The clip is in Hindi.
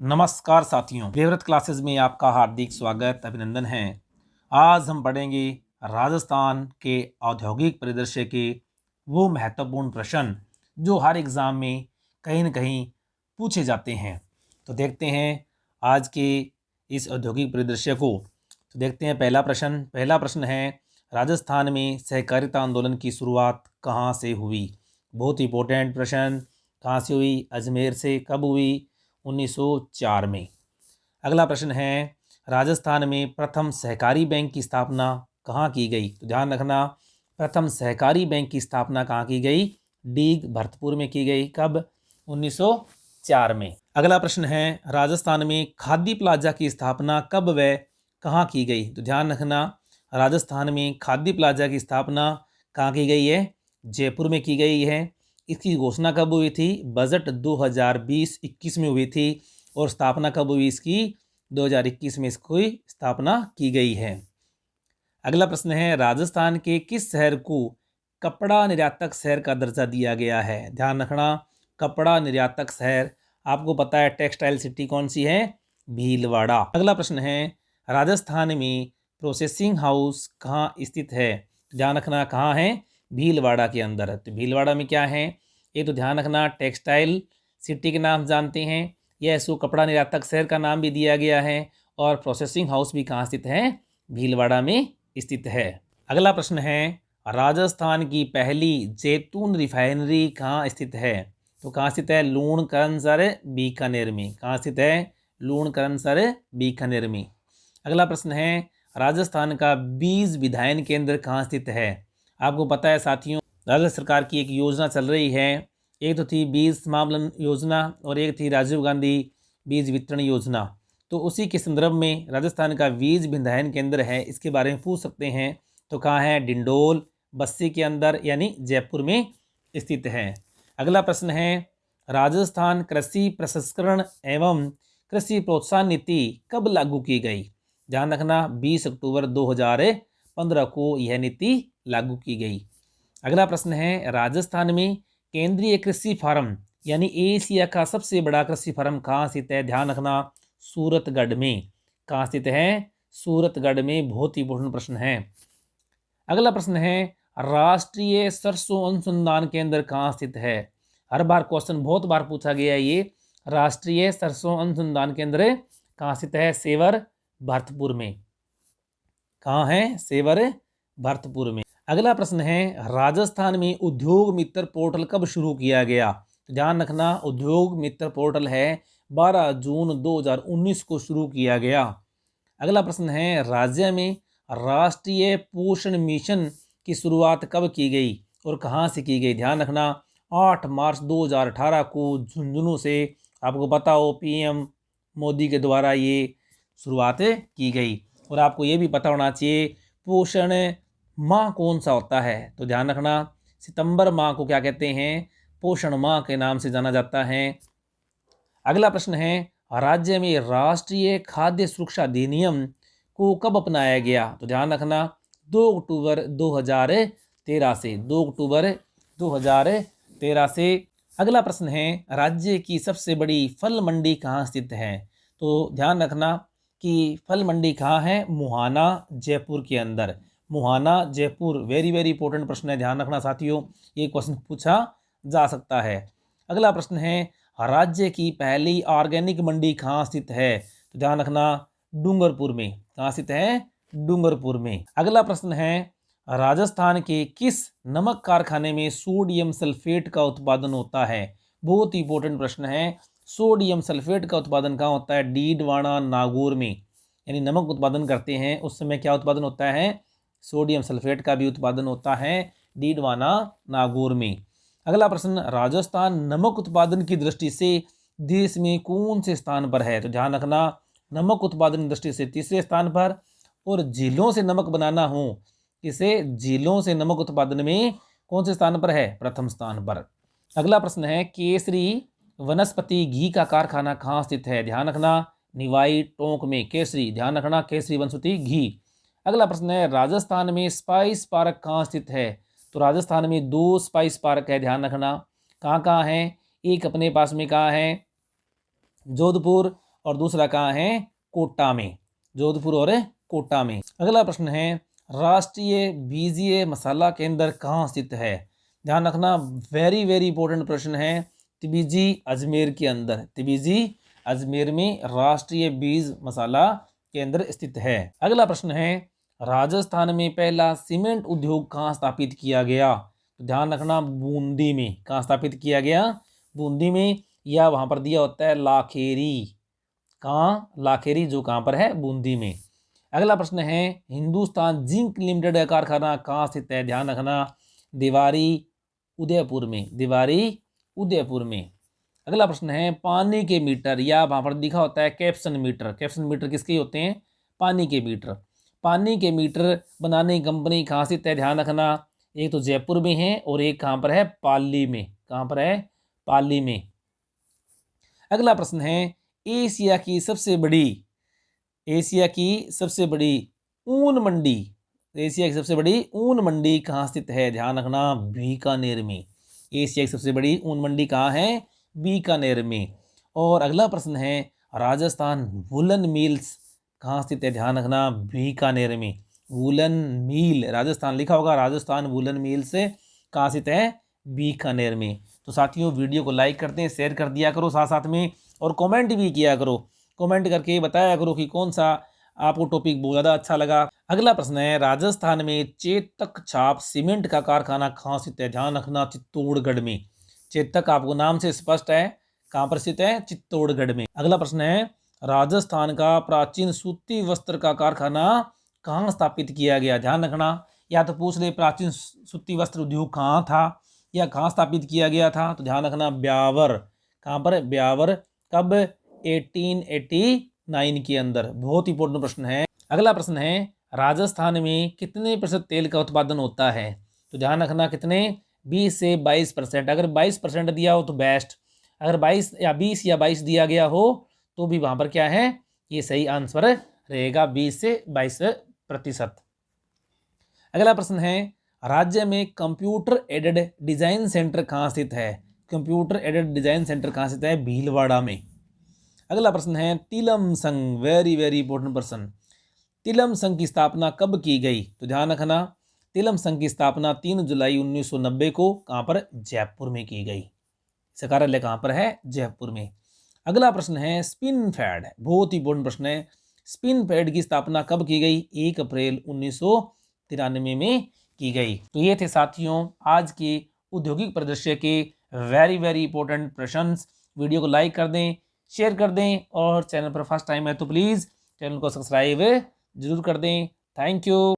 नमस्कार साथियों, देवव्रत क्लासेस में आपका हार्दिक स्वागत अभिनंदन है। आज हम पढ़ेंगे राजस्थान के औद्योगिक परिदृश्य के वो महत्वपूर्ण प्रश्न जो हर एग्ज़ाम में कहीं न कहीं पूछे जाते हैं। तो देखते हैं आज के इस औद्योगिक परिदृश्य को। तो देखते हैं पहला प्रश्न है, राजस्थान में सहकारिता आंदोलन की शुरुआत कहाँ से हुई? बहुत इंपॉर्टेंट प्रश्न। कहाँ से हुई? अजमेर से। कब हुई? 1904 में। अगला प्रश्न है, राजस्थान में प्रथम सहकारी बैंक की स्थापना कहाँ की गई? तो ध्यान रखना, प्रथम सहकारी बैंक की स्थापना कहाँ की गई? डीग भरतपुर में की गई। कब? 1904 में। अगला प्रश्न है, राजस्थान में खादी प्लाजा की स्थापना कब व कहाँ की गई? तो ध्यान रखना, राजस्थान में खादी प्लाजा की स्थापना कहाँ की गई है? जयपुर में की गई है। इसकी घोषणा कब हुई थी? बजट 2020-21 में हुई थी। और स्थापना कब हुई इसकी? 2021 में इसकी स्थापना की गई है। अगला प्रश्न है, राजस्थान के किस शहर को कपड़ा निर्यातक शहर का दर्जा दिया गया है? ध्यान रखना, कपड़ा निर्यातक शहर, आपको पता है टेक्सटाइल सिटी कौन सी है? भीलवाड़ा। अगला प्रश्न है, राजस्थान में प्रोसेसिंग हाउस कहाँ स्थित है? ध्यान रखना, कहाँ है? भीलवाड़ा के अंदर। तो भीलवाड़ा में क्या है? ये तो ध्यान रखना, टेक्सटाइल सिटी के नाम जानते हैं, यह इसको कपड़ा निर्यातक शहर का नाम भी दिया गया है। और प्रोसेसिंग हाउस भी कहाँ स्थित है? भीलवाड़ा में स्थित है। अगला प्रश्न है, राजस्थान की पहली जैतून रिफाइनरी कहाँ स्थित है? तो कहाँ स्थित है? लूणकरणसर बीकानेर में। कहाँ स्थित है? लूणकरणसर बीकानेर में। अगला प्रश्न है, राजस्थान का बीज विधायन केंद्र कहाँ स्थित है? आपको पता है साथियों, राज्य सरकार की एक योजना चल रही है। एक तो थी बीज समाबलन योजना और एक थी राजीव गांधी बीज वितरण योजना। तो उसी के संदर्भ में राजस्थान का बीज विधायन केंद्र है, इसके बारे में पूछ सकते हैं। तो कहाँ है? डिंडोल बस्सी के अंदर यानी जयपुर में स्थित है। अगला प्रश्न है, राजस्थान कृषि प्रसंस्करण एवं कृषि प्रोत्साहन नीति कब लागू की गई? ध्यान रखना, 20 अक्टूबर 2015 को यह नीति लागू की गई। अगला प्रश्न है, राजस्थान में केंद्रीय कृषि फार्म यानी एशिया का सबसे बड़ा कृषि फार्म कहाँ स्थित है? ध्यान रखना, सूरतगढ़ में। कहाँ स्थित है? सूरतगढ़ में। बहुत ही इंपॉर्टेंट प्रश्न है। अगला प्रश्न है, राष्ट्रीय सरसों अनुसंधान केंद्र कहाँ स्थित है? हर बार क्वेश्चन बहुत बार पूछा गया है ये। राष्ट्रीय सरसों अनुसंधान केंद्र कहाँ स्थित है? सेवर भरतपुर में। कहाँ है? सेवर भरतपुर में। अगला प्रश्न है, राजस्थान में उद्योग मित्र पोर्टल कब शुरू किया गया? तो ध्यान रखना, उद्योग मित्र पोर्टल है 12 जून 2019 को शुरू किया गया। अगला प्रश्न है, राज्य में राष्ट्रीय पोषण मिशन की शुरुआत कब की गई और कहाँ से की गई? ध्यान रखना, 8 मार्च 2018 को झुंझुनू से। आपको पता हो पीएम मोदी के द्वारा ये शुरुआत की गई। और आपको ये भी पता होना चाहिए पोषण माह कौन सा होता है? तो ध्यान रखना, सितंबर माह को क्या कहते हैं? पोषण माह के नाम से जाना जाता है। अगला प्रश्न है, राज्य में राष्ट्रीय खाद्य सुरक्षा अधिनियम को कब अपनाया गया? तो ध्यान रखना, 2 अक्टूबर 2013 से। 2 अक्टूबर 2013 से। अगला प्रश्न है, राज्य की सबसे बड़ी फल मंडी कहाँ स्थित है? तो ध्यान रखना कि फल मंडी कहाँ है? मुहाना जयपुर के अंदर। मुहाना जयपुर। वेरी वेरी इंपॉर्टेंट प्रश्न है, ध्यान रखना साथियों, ये क्वेश्चन पूछा जा सकता है। अगला प्रश्न है, राज्य की पहली ऑर्गेनिक मंडी कहाँ स्थित है? तो ध्यान रखना, डूंगरपुर में। कहाँ स्थित है? डूंगरपुर में। अगला प्रश्न है, राजस्थान के किस नमक कारखाने में सोडियम सल्फेट का उत्पादन होता है? बहुत ही इंपॉर्टेंट प्रश्न है। सोडियम सल्फेट का उत्पादन कहाँ होता है? डीडवाना नागौर में। यानी नमक उत्पादन करते हैं उस समय क्या उत्पादन होता है? सोडियम सल्फेट का भी उत्पादन होता है डीडवाना नागौर में। अगला प्रश्न, राजस्थान नमक उत्पादन की दृष्टि से देश में कौन से स्थान पर है? तो ध्यान रखना, नमक उत्पादन की दृष्टि से तीसरे स्थान पर। और झीलों से नमक बनाना हो, इसे झीलों से नमक उत्पादन में कौन से स्थान पर है? प्रथम स्थान पर। अगला प्रश्न है, केसरी वनस्पति घी का कारखाना कहाँ स्थित है? ध्यान रखना, निवाई टोंक में। केसरी, ध्यान रखना, केसरी वनस्पति घी। अगला प्रश्न है, राजस्थान में स्पाइस पार्क कहाँ स्थित है? तो राजस्थान में 2 स्पाइस पार्क है, ध्यान रखना। कहाँ कहाँ है? एक अपने पास में कहाँ है? जोधपुर और दूसरा कहाँ है, कोटा में, जोधपुर और कोटा में। अगला प्रश्न है, राष्ट्रीय बीजीय मसाला केंद्र कहाँ स्थित है। ध्यान रखना, वेरी वेरी इंपॉर्टेंट प्रश्न है। तिबिजी अजमेर के अंदर, तिबिजी अजमेर में राष्ट्रीय बीज मसाला केंद्र स्थित है। अगला प्रश्न है, राजस्थान में पहला सीमेंट उद्योग कहाँ स्थापित किया गया। तो ध्यान रखना, बूंदी में। कहाँ स्थापित किया गया, बूंदी में, या वहां पर दिया होता है लाखेरी। कहाँ, लाखेरी, जो कहाँ पर है, बूंदी में। अगला प्रश्न है, हिंदुस्तान जिंक लिमिटेड का कारखाना कहाँ स्थित है। ध्यान रखना, दीवारी उदयपुर में, दीवारी उदयपुर में। अगला प्रश्न है, पानी के मीटर, या वहां पर लिखा होता है कैप्सन मीटर। कैप्सन मीटर किसके होते हैं, पानी के मीटर। पानी के मीटर बनाने की कंपनी कहाँ स्थित है। ध्यान रखना, एक तो जयपुर में है और एक कहाँ पर है, पाली में। कहाँ पर है, पाली में। अगला प्रश्न है, एशिया की सबसे बड़ी, एशिया की सबसे बड़ी ऊन मंडी, एशिया की सबसे बड़ी ऊन मंडी कहाँ स्थित है। ध्यान रखना, बीकानेर में। एशिया की सबसे बड़ी ऊन मंडी कहाँ है, बीकानेर में। और अगला प्रश्न है, राजस्थान वुलन मिल्स कहाँ स्थित है। ध्यान रखना, बीकानेर में। वुलन मिल, राजस्थान लिखा होगा, राजस्थान वुलन मिल्स कहाँ स्थित है, बीकानेर में। तो साथियों, वीडियो को लाइक करते हैं, शेयर कर दिया करो साथ साथ में, और कमेंट भी किया करो। कमेंट करके बताया करो कि कौन सा आपको टॉपिक बहुत ज़्यादा अच्छा लगा। अगला प्रश्न है, राजस्थान में चेतक छाप सीमेंट का कारखाना कहाँ स्थित है। ध्यान रखना, चित्तौड़गढ़ में। चेतक आपको नाम से स्पष्ट है, कहाँ पर स्थित है, चित्तौड़गढ़ में। अगला प्रश्न है, राजस्थान का प्राचीन सूती वस्त्र का कारखाना कहाँ स्थापित किया गया। ध्यान रखना, या तो पूछ ले प्राचीन सूती वस्त्र उद्योग कहाँ था या कहाँ स्थापित किया गया था। तो ध्यान रखना, ब्यावर। कहाँ पर, ब्यावर। कब, 1889 के अंदर। बहुत इंपॉर्टेंट प्रश्न है। अगला प्रश्न है, राजस्थान में कितने प्रतिशत तेल का उत्पादन होता है। तो ध्यान रखना, कितने, 20 से 22%। अगर 22% दिया हो तो बेस्ट, अगर 22 या 20 या 22 दिया गया हो तो भी वहां पर क्या है, ये सही आंसर रहेगा, 20 से 22%। अगला प्रश्न है, राज्य में कंप्यूटर एडेड डिजाइन सेंटर कहाँ स्थित है। कंप्यूटर एडेड डिजाइन सेंटर कहाँ स्थित है, भीलवाड़ा में। अगला प्रश्न है, तिलम संघ, वेरी वेरी इंपॉर्टेंट प्रश्न। तिलम संघ की स्थापना कब की गई। तो ध्यान रखना, तिलम संघ की स्थापना 3 जुलाई 1990 को कहाँ पर, जयपुर में की गई। इसका कार्यालय कहाँ पर है, जयपुर में। अगला प्रश्न है, स्पिन फैड, बहुत ही इंपॉर्टेंट प्रश्न है। स्पिन फैड की स्थापना कब की गई, 1 अप्रैल 1993 में की गई। तो ये थे साथियों आज के औद्योगिक परिदृश्य के वेरी वेरी इंपॉर्टेंट प्रश्न। वीडियो को लाइक कर दें, शेयर कर दें, और चैनल पर फर्स्ट टाइम है तो प्लीज़ चैनल को सब्सक्राइब जरूर कर दें। Thank you.